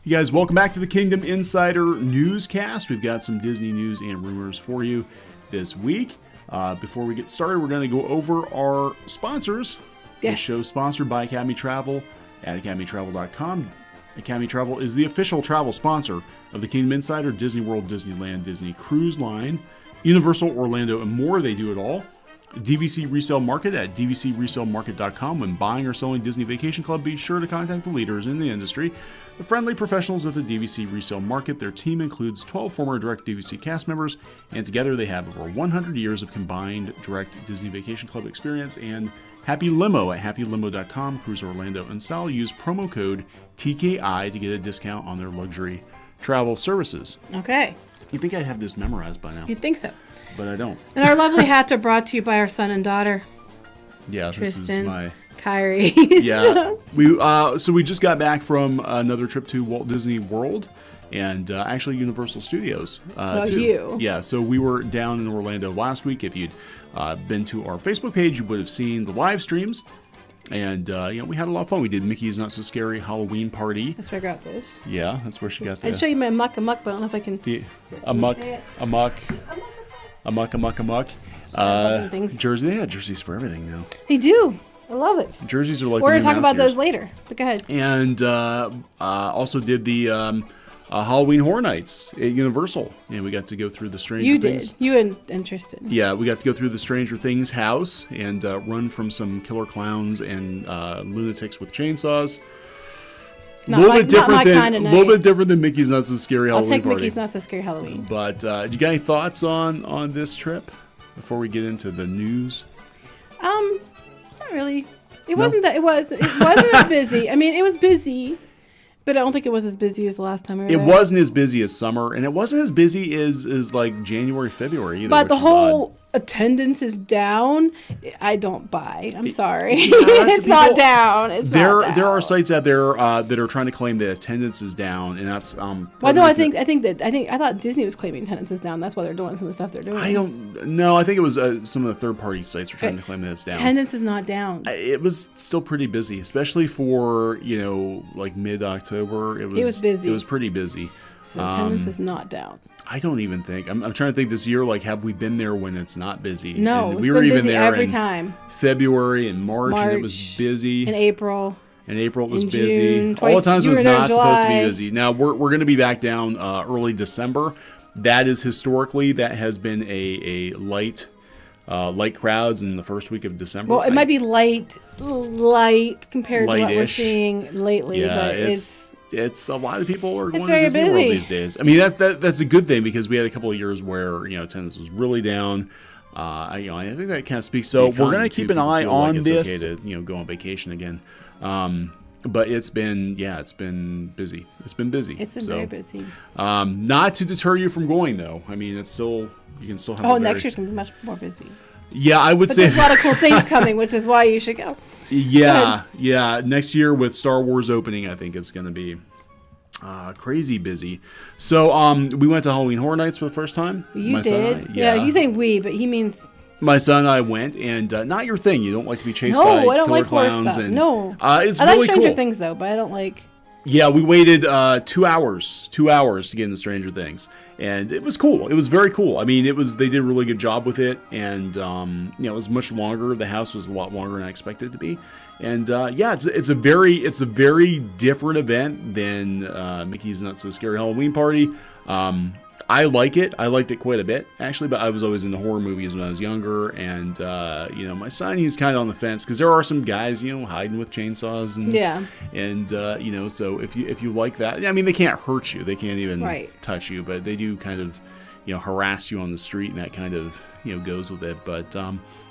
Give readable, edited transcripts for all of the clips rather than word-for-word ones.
You guys, welcome back to the Kingdom Insider Newscast. We've got some Disney news and rumors for you this week. Before we get started, we're going to go over our sponsors. Yes. This show is sponsored by Academy Travel at academytravel.com. Academy Travel is the official travel sponsor of the Kingdom Insider, Disney World, Disneyland, Disney Cruise Line, Universal, Orlando, and more. They do it all. DVC Resale Market at dvcresalemarket.com. When buying or selling Disney Vacation Club, be sure to contact the leaders in the industry, the friendly professionals at the DVC Resale Market. Their team includes 12 former Direct DVC cast members, and together they have over 100 years of combined Direct Disney Vacation Club experience. And Happy Limo at happylimo.com. Cruise Orlando in style. Use promo code TKI to get a discount on their luxury travel services. Okay. You think I have this memorized by now? You'd think so. But I don't. And our lovely hats are brought to you by our son and daughter. Yeah, Tristan, this is my... Kyrie. Yeah. So we just got back from another trip to Walt Disney World and actually Universal Studios. Too. You. Yeah, so we were down in Orlando last week. If you'd been to our Facebook page, you would have seen the live streams. And, we had a lot of fun. We did Mickey's Not So Scary Halloween Party. That's where I got this. Yeah, that's where she got that. I'd show you my muck, but I don't know if I can. Amok. Jersey. They had jerseys for everything now. They do. I love it. Jerseys are like We're the going to talk new about mouse those later. But go ahead. And also did the Halloween Horror Nights at Universal. And we got to go through the Stranger Things. You and Tristan. Yeah, we got to go through the Stranger Things house and run from some killer clowns and lunatics with chainsaws. A little bit different than Mickey's Not So Scary Halloween I'll take Party. Mickey's Not So Scary Halloween. But you got any thoughts on this trip before we get into the news? Not really. It wasn't as busy. I mean, it was busy, but I don't think it was as busy as the last time we were there. It wasn't as busy as summer, and it wasn't as busy as like January, February either. But the whole attendance is down. I don't buy. I'm sorry. It's not down. There are sites out there that are trying to claim that attendance is down, and that's Well, no, I thought Disney was claiming attendance is down. That's why they're doing some of the stuff they're doing. I don't know. I think it was some of the third-party sites were trying to claim that it's down. Attendance is not down. It was still pretty busy, especially for like mid-October. It was busy. It was pretty busy. So attendance is not down. I don't even think. I'm trying to think this year, like, have we been there when it's not busy? No, and we were even there every time. February and March, and it was busy. In April. In April, it was in busy. June, all the times it was not supposed to be July. busy. Now, we're going to be back down early December. That is historically, that has been a light crowds in the first week of December. Well, it might be light compared to what we're seeing lately, yeah, but it's a lot of people are going to very Disney World busy these days. I mean, that's a good thing because we had a couple of years where attendance was really down. I think that kind of speaks. So we're going to keep an eye on this. Okay to go on vacation again. But it's been busy. It's been busy. It's been very busy. Not to deter you from going though. I mean, you can still have. Next year's gonna be much more busy. Yeah, I would say there's a lot of cool things coming, which is why you should go. Yeah. Next year with Star Wars opening, I think it's going to be crazy busy. So we went to Halloween Horror Nights for the first time. You did? Yeah, you think we, but he means... My son and I went, and not your thing. You don't like to be chased by I don't killer like horror clowns. stuff. And, no. It's I really like Stranger cool. Things, though, but I don't like... Yeah, we waited 2 hours to get into Stranger Things, and it was cool. It was very cool. I mean, they did a really good job with it, and it was much longer. The house was a lot longer than I expected it to be, and it's a very different event than Mickey's Not So Scary Halloween Party. I like it. I liked it quite a bit, actually, but I was always into horror movies when I was younger, and, my son, he's kind of on the fence, because there are some guys, hiding with chainsaws, and, so if you like that, I mean, they can't hurt you, they can't even touch you, but they do kind of, harass you on the street, and that kind of, goes with it, but,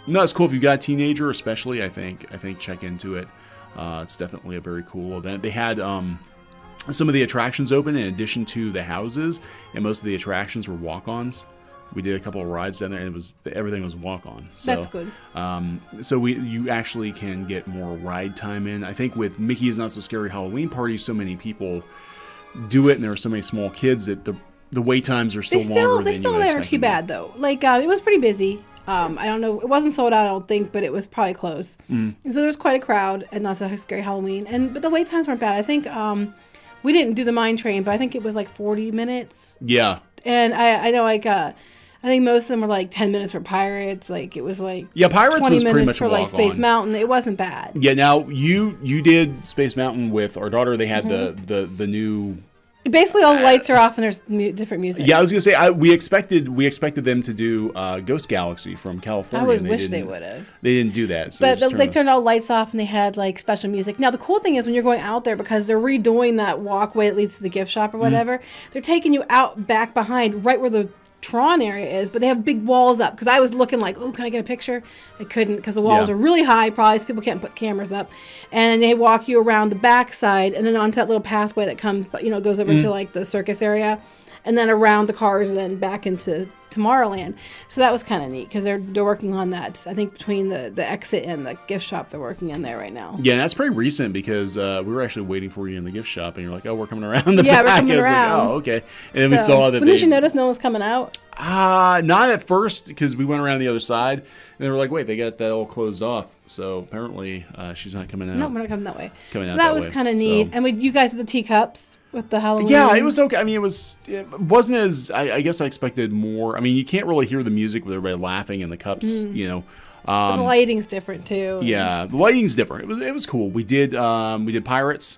no, it's cool if you've got a teenager, especially, I think check into it. It's definitely a very cool event. They had, some of the attractions open in addition to the houses, and most of the attractions were walk-ons. We did a couple of rides down there, and everything was walk-on. So, that's good. So you actually can get more ride time in. I think with Mickey's Not So Scary Halloween Party, so many people do it, and there are so many small kids that the wait times are still longer. They still aren't too bad though. Like it was pretty busy. I don't know. It wasn't sold out, I don't think, but it was probably close. And so there was quite a crowd at Not So Scary Halloween, but the wait times weren't bad. I think. we didn't do the mine train, but I think it was like 40 minutes. Yeah. And I know like I think most of them were like 10 minutes for Pirates. Like it was like Pirates 20 was minutes pretty much for a like walk Space on. Mountain. It wasn't bad. Yeah. Now you did Space Mountain with our daughter. They had the new. Basically, all the lights are off and there's different music. Yeah, I was gonna say we expected them to do Ghost Galaxy from California. I would and wish they would have. They didn't do that. So But they turned all the lights off and they had like special music. Now the cool thing is when you're going out there, because they're redoing that walkway that leads to the gift shop or whatever, they're taking you out back behind right where the Tron area is, but they have big walls up. Because I was looking like, oh, can I get a picture? I couldn't because the walls are really high, probably so people can't put cameras up. And they walk you around the backside and then onto that little pathway that comes, goes over to like the circus area, and then around the cars and then back into Tomorrowland. So that was kind of neat because they're working on that. I think between the exit and the gift shop, they're working in there right now. Yeah, that's pretty recent because we were actually waiting for you in the gift shop, and you're like, "Oh, we're coming around the back." Yeah, we're coming around. Like, oh, okay. And then we saw that. But didn't you notice no one was coming out? Not at first because we went around the other side, and they were like, "Wait, they got that all closed off." So apparently, she's not coming out. No, we're not coming that way. So that was kind of neat. And you guys had the teacups with the Halloween. Yeah, it was okay. I mean, it wasn't as I guess I expected more. I mean, you can't really hear the music with everybody laughing and the cups, But the lighting's different too. Yeah, the lighting's different. It was cool. We did Pirates,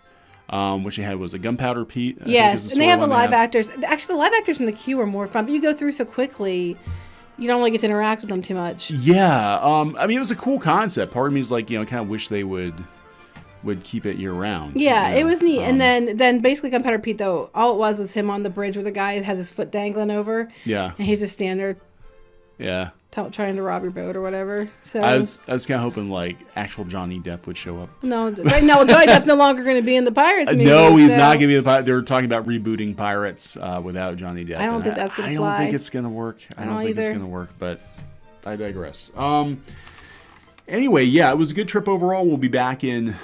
which they had was a Gunpowder Pete. Yes, and they have the live actors. Actually, the live actors in the queue are more fun, but you go through so quickly, you don't really get to interact with them too much. Yeah, I mean, it was a cool concept. Part of me is like, kind of wish they would keep it year round. Yeah, it was neat. And then basically Gunpowder Pete, though, all it was him on the bridge where the guy has his foot dangling over. Yeah. And he's just standing there. Yeah. Trying to rob your boat or whatever. So I was kind of hoping like actual Johnny Depp would show up. No, right now Johnny Depp's no longer going to be in the Pirates movie. No, he's not going to be the Pirates. They were talking about rebooting Pirates without Johnny Depp. I don't think that's going to fly. I don't think it's going to work. I don't think it's going to work, but I digress. Anyway, yeah, it was a good trip overall. We'll be back in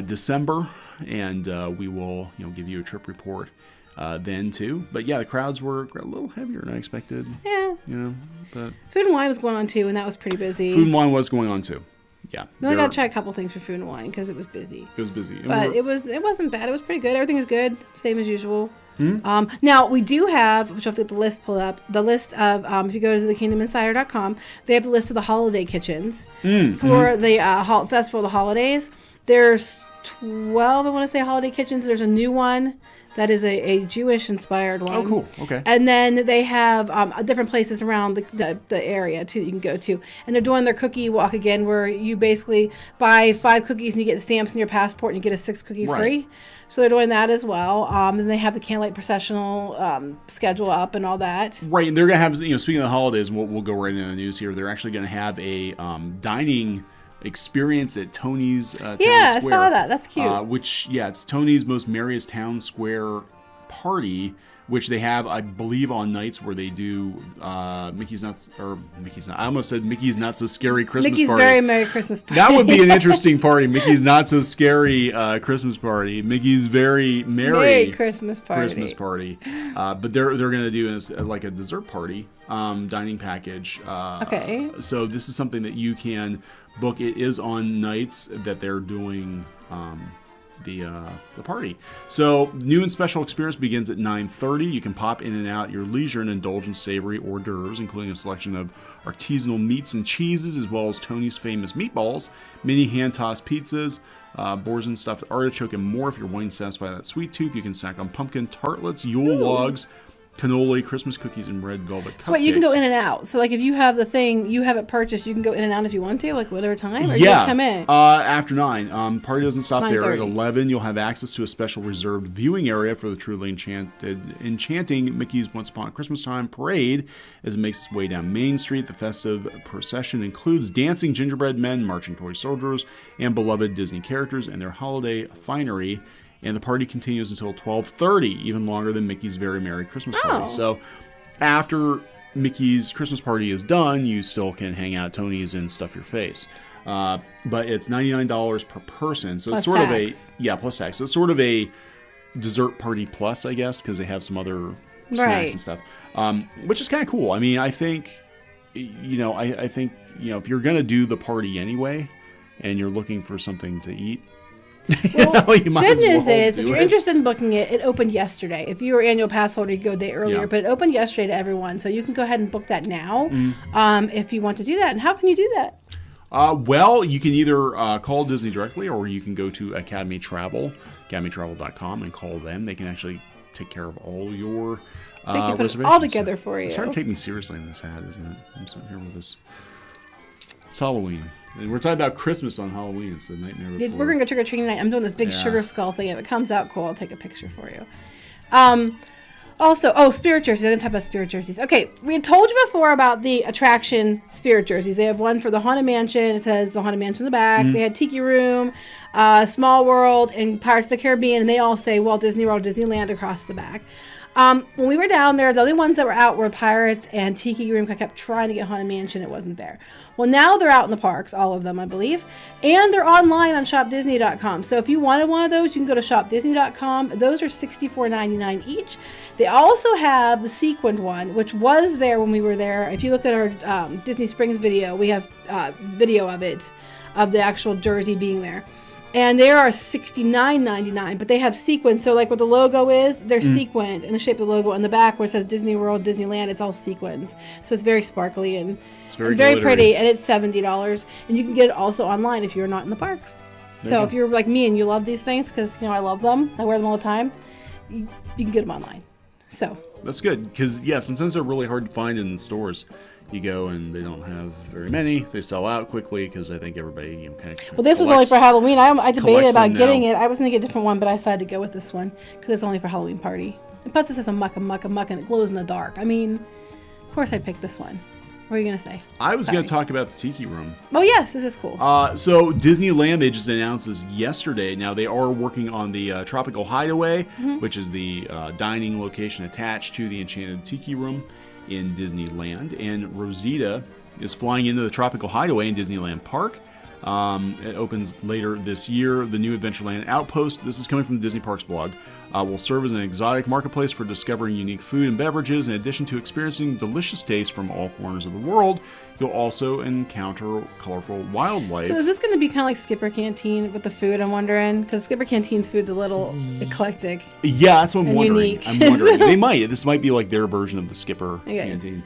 December, and we will give you a trip report then too. But yeah, the crowds were a little heavier than I expected. Yeah. But Food and Wine was going on too, and that was pretty busy. Food and Wine was going on too. Yeah. We only got to try a couple things for Food and Wine because it was busy. It was busy. But it wasn't bad. It was pretty good. Everything was good. Same as usual. Now, we do have, which I'll have to get the list pulled up, the list of, if you go to thekingdominsider.com, they have the list of the holiday kitchens for the Festival of the Holidays. There's 12, I want to say, holiday kitchens. There's a new one that is a Jewish-inspired one. Oh, cool. Okay. And then they have different places around the area, too, that you can go to. And they're doing their cookie walk again, where you basically buy 5 cookies and you get stamps in your passport and you get a 6th cookie free. So they're doing that as well. And they have the candlelight processional schedule up and all that. Right. And they're going to have, speaking of the holidays, we'll go right into the news here. They're actually going to have a dining experience at Tony's Town Square. I saw that. That's cute. It's Tony's most merriest town square party, which they have, I believe, on nights where they do Mickey's Not So Scary Christmas Mickey's Party. Very Merry Christmas Party. That would be an interesting party. Mickey's Not So Scary Christmas Party. Mickey's Very Merry Christmas Party. But they're going to do like a dessert party dining package. Okay. So this is something that you can book. It is on nights that they're doing the party. So new and special experience begins at 9:30. You can pop in and out at your leisure and indulge in savory hors d'oeuvres, including a selection of artisanal meats and cheeses, as well as Tony's famous meatballs, mini hand-tossed pizzas, Boursin stuffed artichoke, and more. If you're wanting to satisfy that sweet tooth, you can snack on pumpkin tartlets, Yule logs, cannoli, Christmas cookies, and red velvet cupcakes. So you can go in and out. So like if you have the thing, you have it purchased, you can go in and out if you want to, like whatever time, or you just come in? After 9. Party doesn't stop there. At 9:30. 11, you'll have access to a special reserved viewing area for the truly enchanting Mickey's Once Upon a Christmas Time parade as it makes its way down Main Street. The festive procession includes dancing gingerbread men, marching toy soldiers, and beloved Disney characters and their holiday finery. And the party continues until 12:30, even longer than Mickey's Very Merry Christmas Party. So after Mickey's Christmas party is done, you still can hang out at Tony's and stuff your face. But it's $99 per person. So plus it's sort tax. plus tax. So it's sort of a dessert party plus, I guess, because they have some other snacks and stuff, which is kind of cool. I mean, I think, if you're going to do the party anyway and you're looking for something to eat, Well, You might good as well news is, do if you're it. interested in booking it, it opened yesterday. If you were annual pass holder, you go a day earlier, Yeah. but it opened yesterday to everyone, so you can go ahead and book that now if you want to do that. And how can you do that? Well, you can either call Disney directly, or you can go to Academy Travel, academytravel.com, and call them. They can actually take care of all your They can put it reservations. all together for you. It's hard to take me seriously in this hat, isn't it? I'm sitting here with this. It's Halloween. And we're talking about Christmas on Halloween. It's the nightmare before. We're going to go trick-or-treating tonight. I'm doing this big Yeah. sugar skull thing. If it comes out cool, I'll take a picture for you. Also, spirit jerseys. I'm going to talk about spirit jerseys. Okay, we had told you before about the attraction spirit jerseys. They have one for the Haunted Mansion. It says the Haunted Mansion in the back. They had Tiki Room, Small World, and Pirates of the Caribbean, and they all say Walt Disney World, Disneyland across the back. When we were down there, the only ones that were out were Pirates and Tiki Room. I kept trying to get Haunted Mansion. It wasn't there. Well, now they're out in the parks, all of them, I believe. And they're online on shopdisney.com. So if you wanted one of those, you can go to shopdisney.com. Those are $64.99 each. They also have the sequined one, which was there when we were there. If you look at our Disney Springs video, we have video of it, of the actual jersey being there. And they are $69.99, but they have sequins. So like what the logo is, they're sequined in the shape of the logo. On the back where it says Disney World, Disneyland, it's all sequins. So it's very sparkly and It's very very glittery. pretty. And it's $70. And you can get it also online if you're not in the parks. So if you're like me and you love these things, because I love them, I wear them all the time, you can get them online. So That's good, because, sometimes they're really hard to find in the stores. You go and they don't have very many. They sell out quickly because I think everybody kind of. well, this was only for Halloween. I debated collects about them getting now. it. I was going to get a different one, but I decided to go with this one because it's only for Halloween party. And plus, it says a muck, and it glows in the dark. I mean, of course, I picked this one. What are you going to say? I was going to Sorry. talk about the Tiki Room. Oh, yes, this is cool. So Disneyland, they just announced this yesterday. Now they are working on the Tropical Hideaway, which is the dining location attached to the Enchanted Tiki Room in Disneyland. And Rosita is flying into the Tropical Hideaway in Disneyland Park. It opens later this year. The new Adventureland Outpost, this is coming from the Disney Parks blog, will serve as an exotic marketplace for discovering unique food and beverages. In addition to experiencing delicious tastes from all corners of the world, you'll also encounter colorful wildlife. So is this going to be kind of like Skipper Canteen with the food, I'm wondering? Because Skipper Canteen's food's a little eclectic. Yeah, that's what I'm and wondering. unique. I'm wondering. So- They might. This might be like their version of the Skipper Canteen.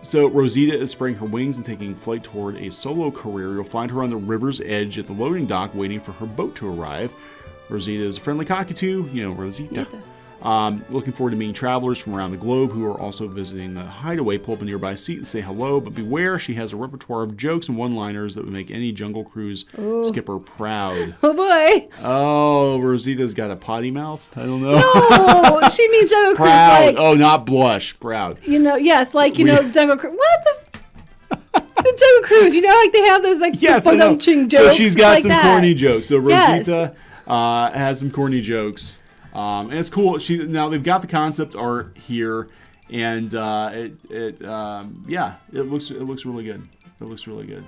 So Rosita is spreading her wings and taking flight toward a solo career. You'll find her on the river's edge at the loading dock waiting for her boat to arrive. Rosita is a friendly cockatoo, Rosita. Looking forward to meeting travelers from around the globe who are also visiting the hideaway. Pull up a nearby seat and say hello, but beware, she has a repertoire of jokes and one-liners that would make any Jungle Cruise skipper proud. Oh, boy. Oh, Rosita's got a potty mouth? I don't know. Oh, she means Jungle Cruise Proud. like, Not blush. Proud. yes, like, Jungle Cruise. What the? The Jungle Cruise, like they have those like Yes, I know. jokes. So she's got like some that. corny jokes. So Yes. Rosita has some corny jokes. And it's cool. Now they've got the concept art here, and it looks really good. It looks really good.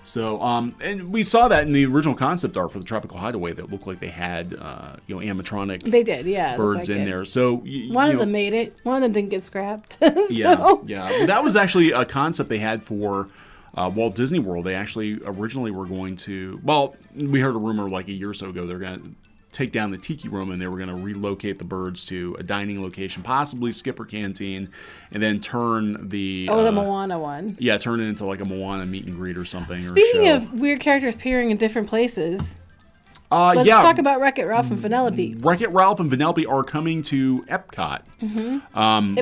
So and we saw that in the original concept art for the Tropical Hideaway that looked like they had animatronic They did, yeah. it looked birds like in it. there. So One of them made it. One of them didn't get scrapped. Yeah, So- yeah. Well, that was actually a concept they had for Walt Disney World. They actually originally were going to. Well, we heard a rumor like a year or so ago they're going to take down the Tiki Room and they were going to relocate the birds to a dining location, possibly Skipper Canteen, and then turn the the Moana one. Yeah, turn it into like a Moana meet and greet or something. Speaking or show. of weird characters appearing in different places, let's yeah, talk about Wreck-It Ralph and Penelope. Wreck-It Ralph and Vanellope are coming to Epcot,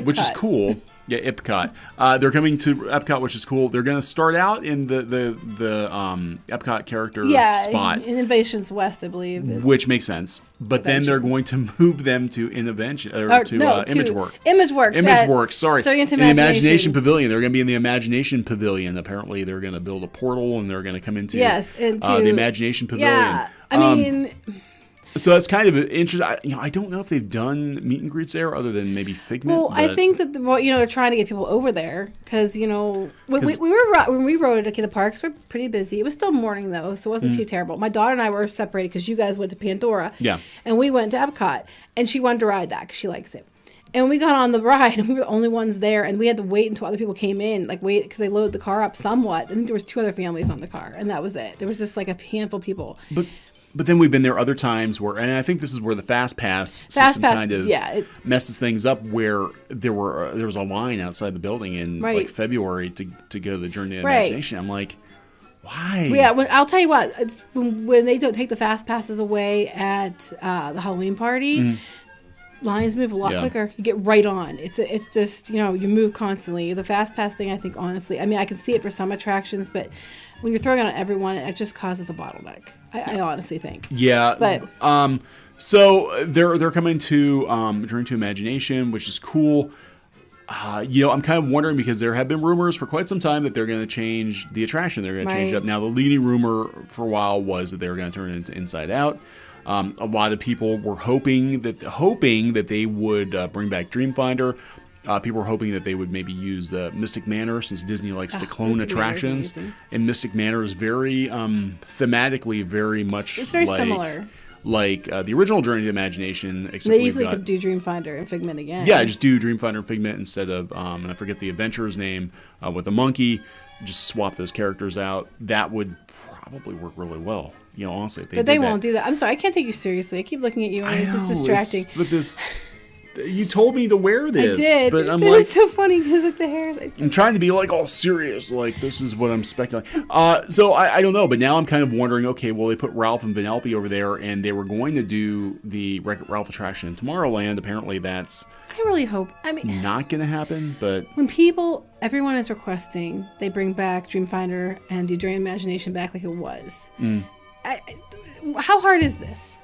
which is Epcot. cool. Yeah, Epcot. They're coming to Epcot, which is cool. They're going to start out in the Epcot character spot, in Innovations West, I believe. which makes sense. But then they're going to move them to Innovention or to ImageWorks. ImageWorks. ImageWorks, sorry. So into in the Imagination Imagination. Pavilion. They're going to be in the Imagination Pavilion. Apparently, they're going to build a portal and they're going to come into, into the Imagination Pavilion. Yeah, I mean, So that's kind of interesting. I don't know if they've done meet and greets there other than maybe Figment. well, I think that they're trying to get people over there because when we rode at the parks, we were pretty busy. It was still morning though, so it wasn't too terrible. My daughter and I were separated because you guys went to Pandora, and we went to Epcot, and she wanted to ride that because she likes it. And we got on the ride, and we were the only ones there, and we had to wait until other people came in, because they loaded the car up somewhat. I think there was 2 other families on the car, and that was it. There was just like a handful of people. But then we've been there other times where, and I think this is where the Fast Pass system kind of messes things up, where there was a line outside the building in like February to go to the Journey to Imagination. I'm like, why? Yeah, I'll tell you what, when they don't take the Fast Passes away at the Halloween party, lines move a lot quicker. You get right on. It's just, you move constantly. The Fast Pass thing, I think, honestly, I mean, I can see it for some attractions, but when you're throwing it on everyone, it just causes a bottleneck. I honestly think. Yeah. But so they're coming to Journey to Imagination, which is cool. I'm kind of wondering, because there have been rumors for quite some time that they're going to change the attraction. They're going to change it up. Now, the leading rumor for a while was that they were going to turn it into Inside Out. A lot of people were hoping that they would bring back Dreamfinder. People were hoping that they would maybe use the Mystic Manor, since Disney likes to clone attractions. And Mystic Manor is very thematically very much it's very similar. Like the original Journey to Imagination, except they easily could do Dreamfinder and Figment again. Yeah, just do Dreamfinder and Figment instead of, and I forget the adventurer's name, with the monkey. Just swap those characters out. That would probably work really well. Honestly. But they won't do that. I'm sorry, I can't take you seriously. I keep looking at you and it's just distracting. But this... You told me to wear this. I did, but I'm it's so funny because the hair. I'm trying to be like all serious, like this is what I'm speculating. So I don't know, but now I'm kind of wondering. Okay, well they put Ralph and Vanellope over there, and they were going to do the Wreck-It Ralph attraction in Tomorrowland. Apparently, that's. I really hope. I mean, not going to happen. But when everyone is requesting, they bring back Dreamfinder and do Journey to Imagination back like it was. How hard is this?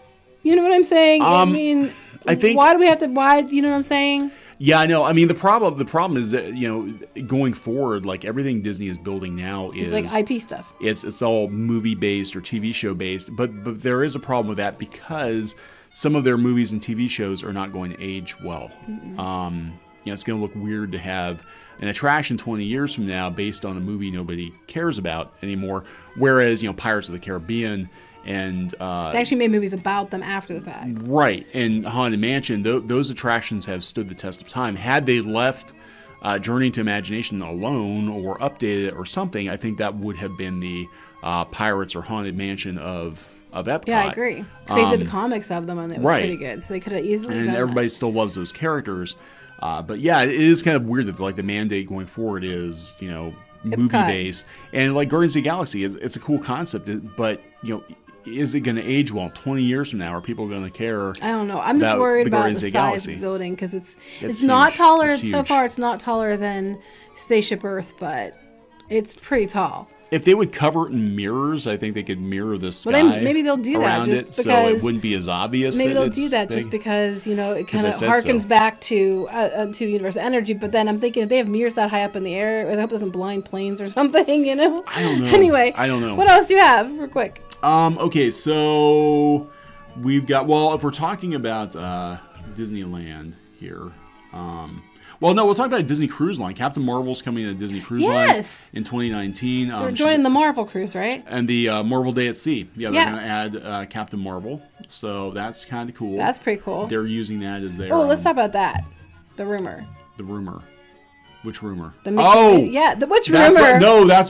You know what I'm saying? I mean. I think. Why do we have to? Why? You know what I'm saying? Yeah, I know. I mean, the problem is that going forward, like everything Disney is building now is like IP stuff. It's all movie based or TV show based, but there is a problem with that, because some of their movies and TV shows are not going to age well. It's going to look weird to have an attraction 20 years from now based on a movie nobody cares about anymore. Whereas Pirates of the Caribbean. And they actually made movies about them after the fact. Right. And Haunted Mansion, those attractions have stood the test of time. Had they left Journey to Imagination alone or updated it or something, I think that would have been the Pirates or Haunted Mansion of Epcot. Yeah, I agree. They did the comics of them, and it was pretty good. So they could have easily done everybody still loves those characters. But yeah, it is kind of weird that like the mandate going forward is, movie based. And like Guardians of the Galaxy, it's a cool concept, but, is it going to age well 20 years from now? Are people going to care? I don't know. I'm just worried about the size of the building, because it's not taller. So far, it's not taller than Spaceship Earth, but it's pretty tall. If they would cover it in mirrors, I think they could mirror the sky. Well, maybe they'll do that just because, so it wouldn't be as obvious. Maybe they'll do that just because it kind of harkens back to Universal Energy. But then I'm thinking, if they have mirrors that high up in the air, I hope it doesn't blind planes or something. I don't know. Anyway, I don't know. What else do you have, real quick? Okay, so we've got, if we're talking about Disneyland here, we'll talk about Disney Cruise Line. Captain Marvel's coming to Disney Cruise Lines in 2019. They're joining the Marvel cruise, right? And the Marvel Day at Sea. Yeah, they're going to add Captain Marvel, so that's kind of cool. That's pretty cool. They're using that as their... let's talk about that. The rumor. Which rumor? Which rumor? That's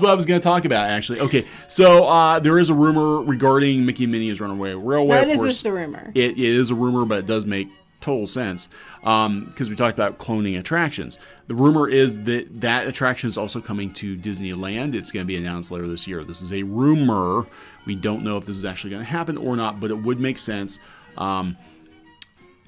what I was going to talk about, actually. Okay, so there is a rumor regarding Mickey and Minnie's Runaway Railway. That is just a rumor. It is a rumor, but it does make total sense, because we talked about cloning attractions. The rumor is that attraction is also coming to Disneyland. It's going to be announced later this year. This is a rumor. We don't know if this is actually going to happen or not, but it would make sense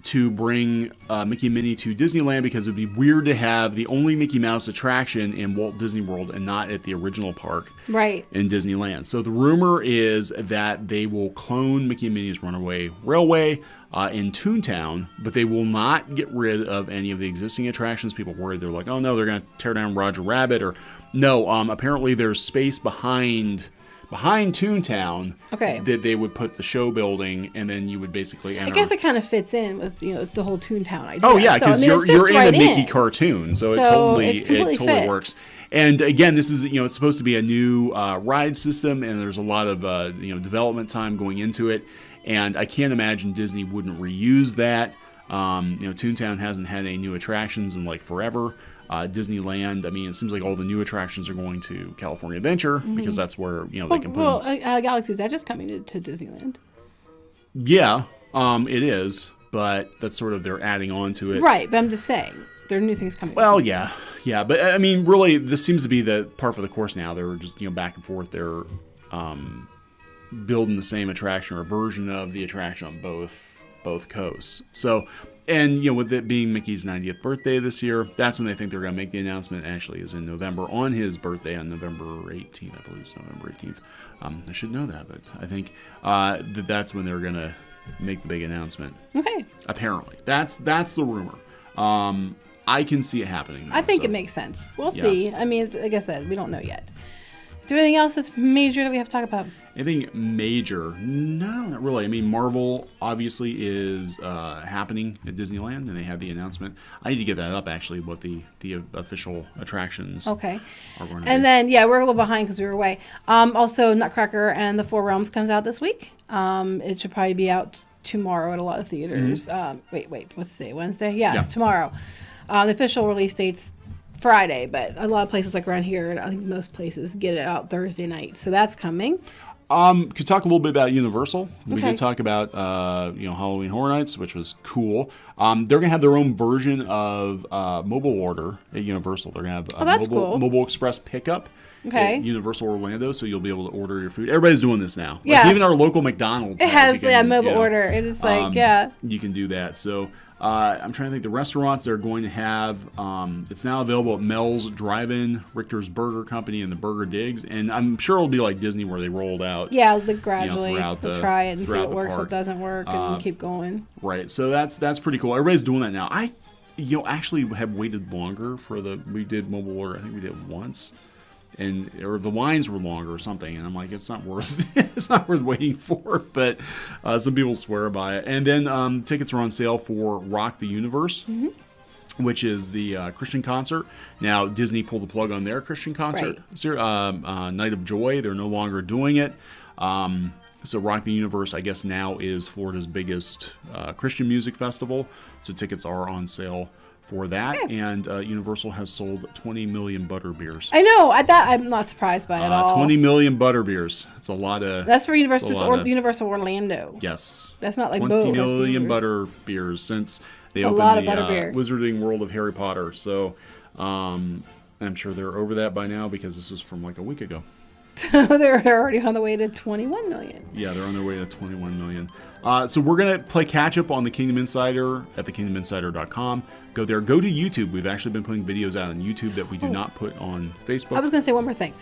to bring Mickey and Minnie to Disneyland, because it would be weird to have the only Mickey Mouse attraction in Walt Disney World and not at the original park in Disneyland. So the rumor is that they will clone Mickey and Minnie's Runaway Railway in Toontown, but they will not get rid of any of the existing attractions. People worried, they're like, oh no, they're going to tear down Roger Rabbit, or no, apparently there's space behind Toontown that they would put the show building, and then you would basically enter. I guess it kind of fits in with the whole Toontown idea. Oh yeah, because you're in a Mickey cartoon, so it totally works. And again, this is it's supposed to be a new ride system, and there's a lot of development time going into it, and I can't imagine Disney wouldn't reuse that. Toontown hasn't had any new attractions in like forever. Disneyland, I mean, it seems like all the new attractions are going to California Adventure, because that's where they can put. Galaxy's Edge is coming to Disneyland. Yeah, it is, but that's sort of they're adding on to it. Right, but I'm just saying there are new things coming. Well, yeah, but I mean, really, this seems to be the par for the course now. They're just back and forth. They're building the same attraction or version of the attraction on both coasts. So, and with it being Mickey's 90th birthday this year, that's when they think they're going to make the announcement. Actually, is in November on his birthday on November 18th. I believe it's November 18th. I should know that, but I think that's when they're going to make the big announcement. Okay. Apparently, that's the rumor. I can see it happening. I think it makes sense. We'll see. I mean, like I said, we don't know yet. Is there anything else that's major that we have to talk about? Anything major? No, not really. I mean, Marvel obviously is happening at Disneyland, and they have the announcement. I need to get that up, actually, what the official attractions are going to be. And then, we're a little behind because we were away. Also, Nutcracker and the Four Realms comes out this week. It should probably be out tomorrow at a lot of theaters. Wait, what's today? Wednesday? Yeah, it's tomorrow. The official release date's Friday, but a lot of places like around here, I think most places get it out Thursday night. So that's coming. Could talk a little bit about Universal. We did talk about Halloween Horror Nights, which was cool. They're gonna have their own version of mobile order at Universal. They're gonna have mobile express pickup at Universal Orlando, so you'll be able to order your food. Everybody's doing this now. Yeah. Like even our local McDonald's has mobile order. It is you can do that. So. I'm trying to think the restaurants they're going to have. It's now available at Mel's Drive-In, Richter's Burger Company, and the Burger Digs. And I'm sure it'll be like Disney where they rolled out. Yeah, gradually they'll try it and see what works, what doesn't work, and keep going. Right. So that's pretty cool. Everybody's doing that now. I actually have waited longer for we did mobile order. I think we did it once. Or the lines were longer or something, and I'm like, it's not worth waiting for. But some people swear by it. And then tickets are on sale for Rock the Universe, which is the Christian concert. Now Disney pulled the plug on their Christian concert, Night of Joy. They're no longer doing it. So Rock the Universe, I guess now is Florida's biggest Christian music festival. So tickets are on sale for that, and Universal has sold 20 million butterbeers. I know. I'm not surprised by it at all. 20 million butterbeers. It's a lot of. That's for Universal Orlando. Yes. That's not like 20 million butterbeers since they opened the Wizarding World of Harry Potter. So I'm sure they're over that by now because this was from like a week ago. So they're already on the way to 21 million. Yeah, they're on their way to 21 million. So we're going to play catch up on the Kingdom Insider at thekingdominsider.com. Go there. Go to YouTube. We've actually been putting videos out on YouTube that we do not put on Facebook. I was going to say one more thing.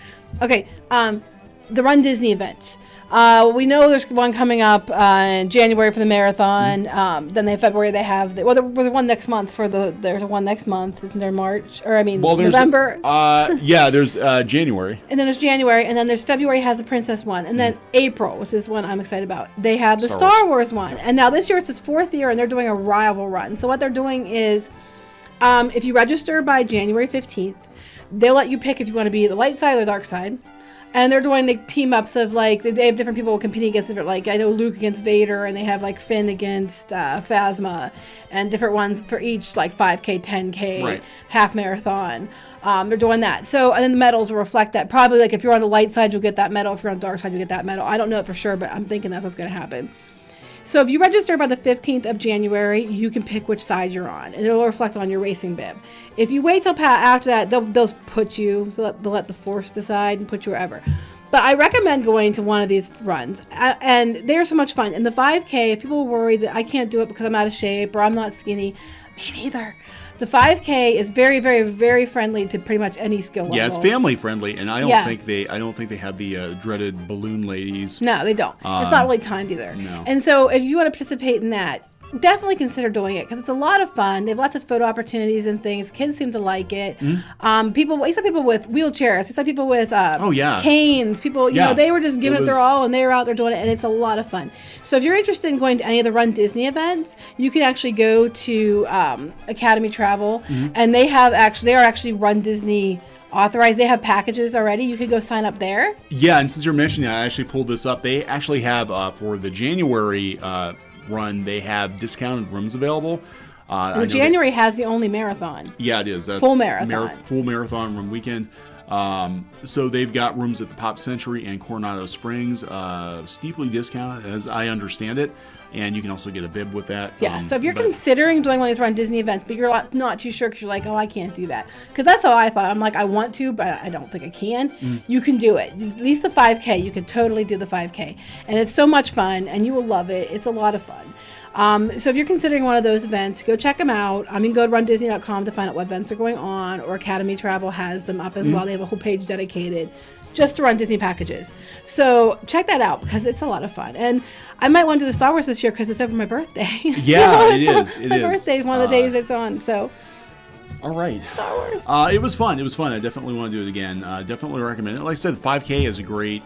Okay, the Run Disney events. We know there's one coming up in January for the marathon. Then in February they have there's one next month there's one next month. Isn't there March? November? There's January. And then there's January, and then there's February has the Princess one, and then April, which is one I'm excited about. They have the Star Wars one, and now this year it's its 4th year, and they're doing a rival run. So what they're doing is, if you register by January 15th, they'll let you pick if you want to be the light side or the dark side. And they're doing the team ups of they have different people competing against different, I know Luke against Vader, and they have Finn against Phasma, and different ones for each 5K, 10K, half marathon. They're doing that. So, and then the medals will reflect that. Probably if you're on the light side, you'll get that medal. If you're on the dark side, you'll get that medal. I don't know it for sure, but I'm thinking that's what's going to happen. So if you register by the 15th of January, you can pick which side you're on, and it'll reflect on your racing bib. If you wait till after that, they'll put you, so they'll let the Force decide and put you wherever. But I recommend going to one of these runs, and they're so much fun. And the 5K, if people are worried that I can't do it because I'm out of shape or I'm not skinny, me neither. The 5K is very, very, very friendly to pretty much any skill level. Yeah, it's family friendly, and I don't think they have the dreaded balloon ladies. No, they don't. It's not really timed either. No. And so, if you want to participate in that, definitely consider doing it because it's a lot of fun. They have lots of photo opportunities and things. Kids seem to like it. We saw people with wheelchairs. We saw people with canes. People, they were just giving it their all, and they were out there doing it, and it's a lot of fun. So if you're interested in going to any of the Run Disney events, you can actually go to Academy Travel, and they are actually Run Disney authorized. They have packages already. You could go sign up there. Yeah, and since you're mentioning that, I actually pulled this up. They actually have for the January run, they have discounted rooms available. January has the only marathon. Yeah, it is. That's full marathon. Full marathon run weekend. So they've got rooms at the Pop Century and Coronado Springs, steeply discounted, as I understand it. and you can also get a bib with that. Yeah, so if you're considering doing one of these Run Disney events, but you're not too sure because you're like, oh, I can't do that. Because that's how I thought. I'm like, I want to, but I don't think I can. You can do it. At least the 5K. You could totally do the 5K. And it's so much fun, and you will love it. It's a lot of fun. So if you're considering one of those events, go check them out. I mean, go to rundisney.com to find out what events are going on, or Academy Travel has them up as well. They have a whole page dedicated just to Run Disney packages. So check that out because it's a lot of fun. And I might want to do the Star Wars this year because it's over my birthday. Yeah, it is. My birthday is one of the days it's on. So. All right. Star Wars. It was fun. It was fun. I definitely want to do it again. Definitely recommend it. Like I said, 5K is a great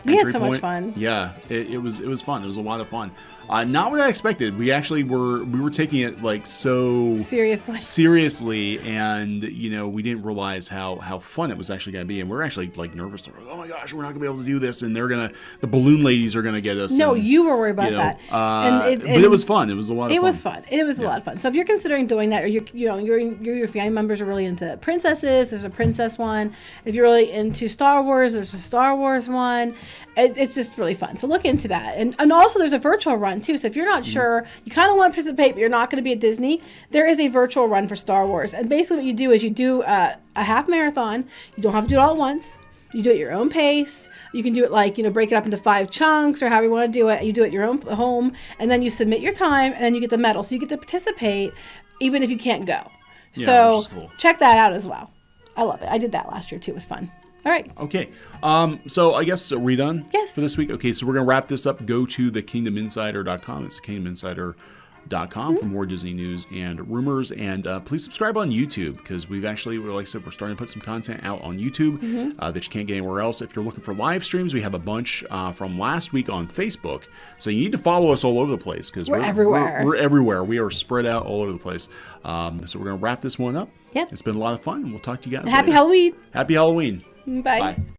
we had entry so point. much fun. Yeah, it was fun. It was a lot of fun. Not what I expected. We actually were taking it like so seriously, and we didn't realize how fun it was actually going to be, and we're actually like nervous. Like, oh my gosh, we're not going to be able to do this, and the balloon ladies are going to get us. No, and, you were worried about that. But it was fun. It was a lot of fun. It was fun. It was a lot of fun. So if you're considering doing that, or your family members are really into princesses, there's a princess one. If you're really into Star Wars, there's a Star Wars one. It's just really fun. So look into that. And also there's a virtual run too. So if you're not sure, you kind of want to participate, but you're not going to be at Disney, there is a virtual run for Star Wars. And basically what you do is you do a half marathon. You don't have to do it all at once. You do it at your own pace. You can do it like, break it up into 5 chunks or however you want to do it. You do it at your own home, and then you submit your time, and then you get the medal. So you get to participate even if you can't go. Yeah, so which is cool. Check that out as well. I love it. I did that last year too. It was fun. All right. Okay. So I guess we're done Yes. for this week. Okay, so we're going to wrap this up. Go to thekingdominsider.com. It's kingdominsider.com for more Disney news and rumors. And please subscribe on YouTube because we've actually, like I said, we're starting to put some content out on YouTube that you can't get anywhere else. If you're looking for live streams, we have a bunch from last week on Facebook. So you need to follow us all over the place because we're everywhere. We're everywhere. We are spread out all over the place. So we're going to wrap this one up. Yep. It's been a lot of fun. We'll talk to you guys Happy later. Halloween. Happy Halloween. Bye. Bye.